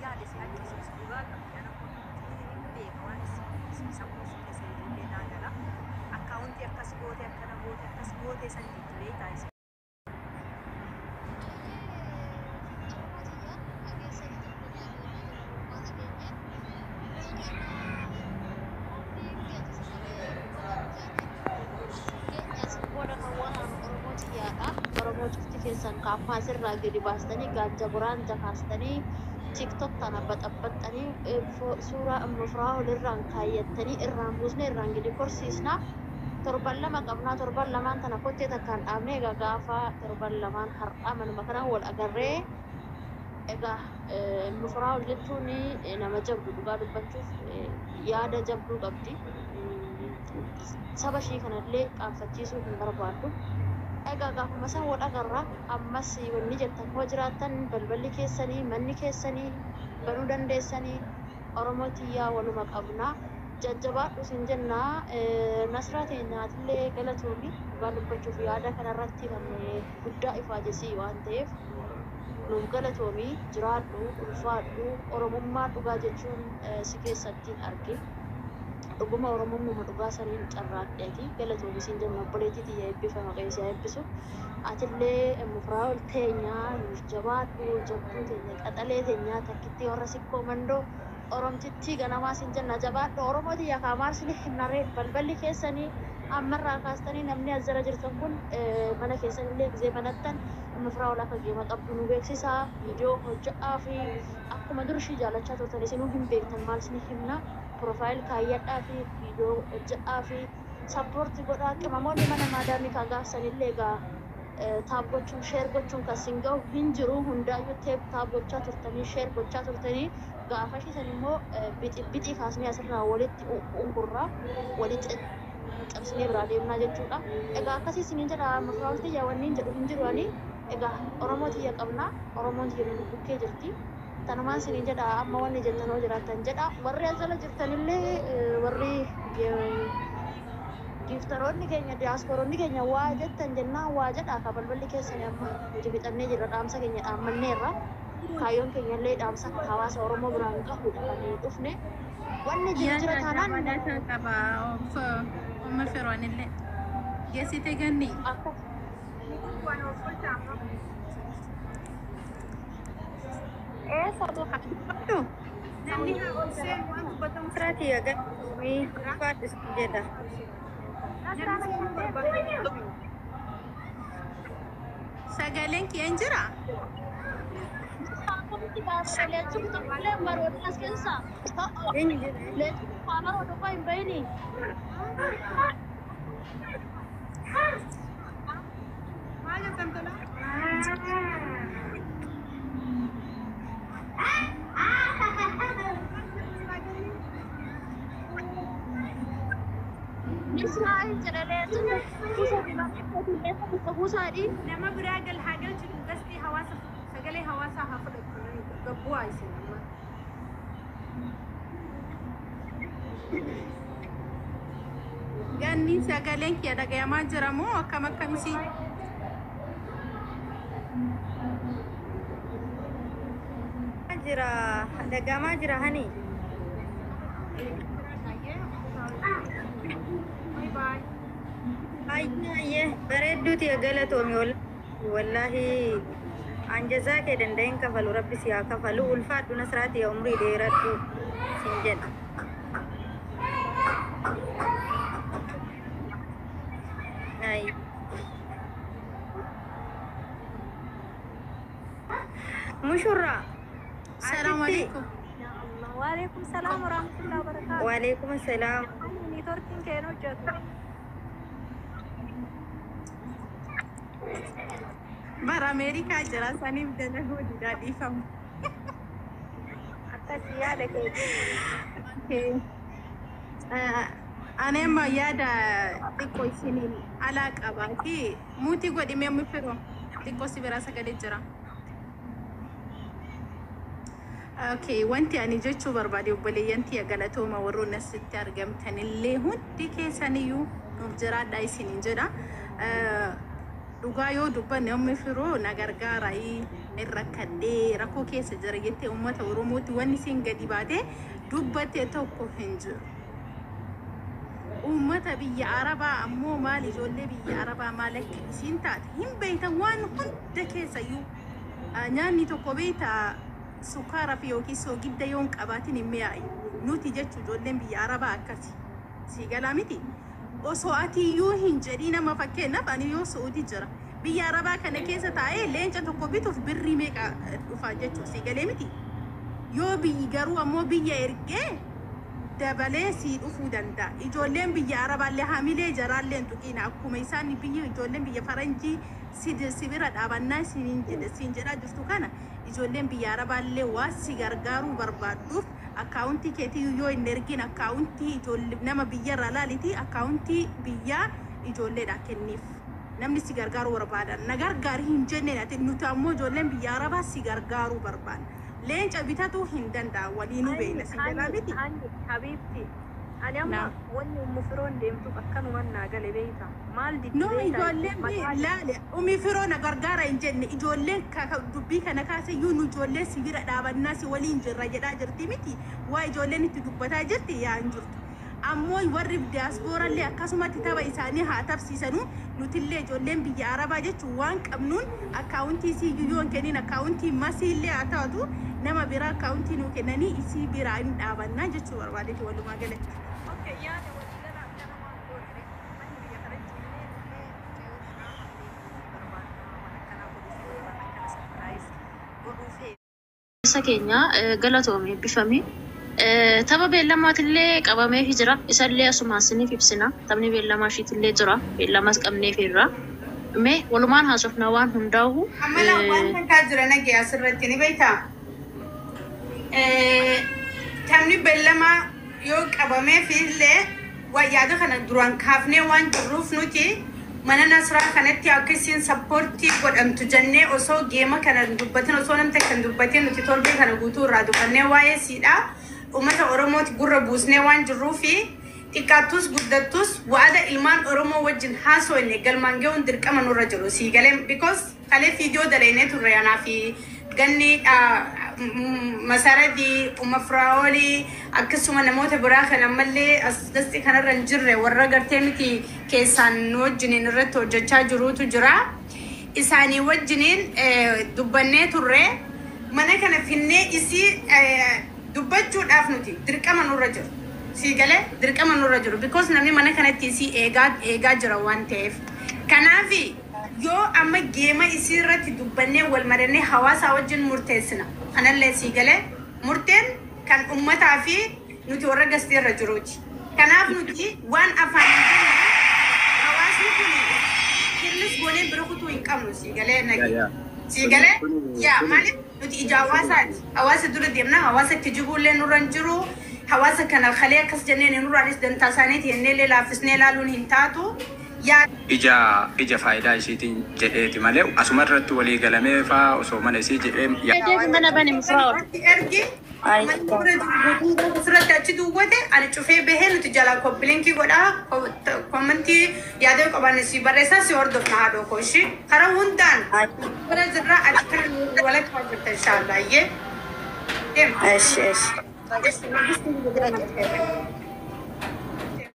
yaade si agarsiisu dhugaa qabdi ana kun hin beeka waan sammuu ishee keessa illee naa gala akkaawuntii akkas goote akkana goote akkas goote san jijjiiree taasisa. keessan kaaphaa sirraa gadi baastanii gaanja buraan jakaastanii tiktok kana baxaxaxanii suuraa mufraa olirraan kaayyattanii irraan buusne irraan gadi korsiisna torban lama qabnaa torban lamaan tana kottee takkaan dhaabne egaa gaafa torban lamaan har'aa manuma kanaan wal agarree egaa mufraa ol jechuun nama jabdu dhugaa dubbachuuf yaada jabduu qabdi saba ishii kanallee qaanfachiisuu hin barbaaddu. Egaa gaafuma san wal agarra ammas wanni jettan hoo jiraattan balballi keessanii manni keessanii banuu dandeessanii Oromoo tiyyaa waluma qabna jajjabaadhu sin jennaa nasraa teenyaatillee galatoomii dhugaa dubbachuuf yaada kanarratti kan guddaa ifaajessii waan ta'eef nuuf galatoomii jiraadhu ulfaadhu Oromummaa dhugaa jechuun si keessattiin arge dhuguma Oromummaa dhugaa saniin carraaqeeti galatoomii sin jenna obboleettii tiyya eebbifama qeessaa eebbisu atillee mufraa ol teenyaa nuuf jabaadhu jabduu teenya qaxalee teenyaa takkitti warra sikkoo mandoo Oromtittii ganamaa sin jenna jabaadhu Oromoo tiyya kaamaar sin himnaree balballi keessanii ammarraa kaastanii namni as jala jirtan kun mana keessanillee gizee banattan mufraa ol akka geema qabdu nu beeksisaa viidiyoo hojja'aa fi akkuma durshii jaalachaa turtan isinuu hin beektan maal sin himna profaayil kaayyadhaa fi viidiyoo hojja'aa fi sappoortii godhaa qimamoonni mana maadaamii kan gaafsanillee egaa taab gochuun sheer gochuun kan sin ga'u hin jiru hundaayyuu taab gochaa turtanii sheer gochaa turtanii gaafa ishiisan immoo bixii kaasnee asirraa walitti ungurraa walitti cabsinee biraa deemnaa jechuudha. Egaa akkasii isiniin jedha mufraa ol tiyyaa wanni hin jedhu hin jiru ani egaa Oromoo tiyya qabna Oromoon tiyya nu bukkee jirti. Tanumaan isiniin jedha amma wanni jettan hoo jiraattan jedha warri as jala jirtanillee warri giftaroonni keenya diyaasporoonni keenya waa jettan jennaan waa jedha akka balballi keessanii amma nuti fixannee jirra dhaamsa keenya dhaammanneerra kaayyoon keenyallee dhaamsa hawaasa Oromoo biraan gahudha kan dhufne wanni jijjiira taanaan qaba umma firoonillee geessite ganni akka waan of fultaama sabo Aduh, namni haa ol seen waan dubbatamu serati ya kan? Wih, apa jeda? Sagaleen kian jira? maal jettan nama biraa gal haa galchitu gastii hawaasa sagalee hawaasaa haa fudhatu gabbu'aa isin amma Ganni sagaleen kia dhagayamaa jira moo akkam akkamisi? Jira, dhagayamaa jira hani. Ayye, bareedduuti galatoomi wallahi anjazaa kee danda'een kafalu rabbi si haa kafalu ulfaadhu nasraati umrii dheeradhu sin jedha. Mushurra. Assalamu alaikum. Waalaikum salaam warahmatullahi wabarakatuh. Waalaikum salaam. Neetworkiin kee nu hojjetu. Bara Amerikaa jira saniif dalaguu didaa dhiifamu. Akkasii yaada kee. Ani amma yaada xiqqoo isiniin alaa qabaati. Muutii godhimee mufiroo xiqqoo si biraa sagalee jira. Okay, wanti ani jechuu barbaade obboleeyyan tiyya galatooma warroon asitti argamtanillee hundi keessaniyyuu nuuf jiraadhaa isiniin jedha. dhugaa yoo dubbanne ummi firoo na gargaaraa irra kadhee rakkoo keessa jira jettee uummata Oromootti wanni siin gadi baatee dubbatte tokko hin jiru. Uummata biyya Arabaa ammoo maal ijoollee biyya Arabaa maal akka isiin taate hin beektan waan hunda keessayyuu nyaanni tokko beekta sukkaara fi yookiin soogidda yoon qabaatin hin mi'aayu. Nuti jechuun ijoolleen biyya Arabaa akkasi si galaa miti. Osoo atiyyuu hin jedhii nama fakkeenyaaf ani yoo Suudii jira biyya Arabaa kana keessa taa'ee leenca tokko bituuf birrii meeqa dhufa jechuun si galee miti. Yoo biyyi garuu ammoo biyya ergee dabalee si dhufuu danda'a. Ijoolleen biyya Arabaallee hamilee jaraallee tuqiina akkuma isaan biyya ijoolleen biyya Faranjii sibira dhaabannaa siin jedhaa jirtu kana ijoolleen biyya Arabaallee waan si gargaaruu barbaadduuf akkaawuntii keetii yoo hin ergin akkaawuntii ijoollee nama biyyarraa laaliti akkaawuntii biyyaa ijoolleedha kenniif. Namni si gargaaruu barbaadan na gargaari hin jenneen ati nuti ammoo ijoolleen biyya Arabaa si gargaaruu barbaadna. Leenca bitatu hin danda'a waliinuu beekna si jalaa miti. Habiibti ani amma wanni ummu firoon deemtuuf akkanumaan naa gale beekta. Maal diddi No ijoolleen laale ummi firoo na gargaara hin jenne ijoolleen dubbii kana kaaseyyuu nu ijoollee si bira dhaabannaa si waliin jirra jedhaa jirti miti. Waa ijoolleen itti dubbataa jirti yaa hin jirtu. Ammoo warri diyaaspooraallee akkasumatti tapha isaanii haa tapsiisanuu nutillee ijoolleen biyya Arabaa jechuun waan qabnuun akkaawuntii isii yoo hin kennin akkaawuntii masiillee haa taatu nama biraa akkaawuntii nuu kennanii isii biraa hin dhaabannaa jechuu barbaadeeti walumaa galatti. Okay, yaada waliigala akka namaa gootee manni biyya Faranjiillee barbaadna waan akkanaa godhuuf waan akkana sarpiraayiz godhuufee. Isa keenya galatoomee eebbifame. Tapha beellamaatillee qabamee jira. Isallee asumaan siniif ibsina. Taphni beellamaa ishiitillee jira. Beellamaas qabnee jirra. Mee walumaan haasofnaa waan hundaa'u. Amala waan takkaa jira nagee asirratti ni beektaa? Taphni beellamaa yoo qabamee illee yaada kana duraan kaafnee waan jirruuf nuti mana Nasraa kanatti akka isin sappoortii godhamtu jennee osoo geema kana dubbatin osoo namta kan dubbatin nuti torbee kana guutuu irraa dubbannee waa'ee siidhaa. Ummata Oromooti gurra buusnee waan jirruufi xiqqaattus guddattus waada ilmaan Oromoo wajjin haasofne galmaan gahuun dirqama nurra jiru sii galee because kalee fiidiyoo dalaynee turre anaa fi ganni Masaradii Umma Firaa'oolii akkasuma namoota biraa kan ammallee asdasti kanarra hin jirre warra gartee miti keessaan nu wajjiniin irratti hojjechaa jiruutu jira. Isaanii wajjiniin dubbannee turre mana kana finnee isii dubbachuudhaaf nuti dirqama nurra jiru. Si galee dirqama nurra jiru because namni mana kanatti isii eegaa jira waan ta'eef. Kanaaf yoo amma geema isii irratti dubbannee wal marannee hawaasa wajjin murteessina. Kanallee si galee murteen kan ummataa fi nuti warra gastii irra jiruuti. Kanaaf nuti waan afaan hawaasni kun kirlis goonee bira kutuu hin qabnu si galee nagi. Si galee yaa maaliif nuti ija hawaasaati. Hawaasa dura deemna hawaasa itti jibuullee nurra hin jiru. Hawaasa kana kalee akkas jenneen nurraanis dantaa isaaniiti jennee laaffisnee ilaaluun hin taatu. Ija faayidaa isiitiin jedheeti malee asuma irratti walii galamee fa'aa osoo mana isii jedhee mana bani mufraa'u. Ergi asirratti achi duwwate ani cufee bahee nuti jalaa koppilinkii godhaa kommentii yaada qaban si barreessaa si hordofna haadhoo kooshi karaa hundaan bara jirraa ati kan walakkaa jirta inshaallah. Deema. Eesh.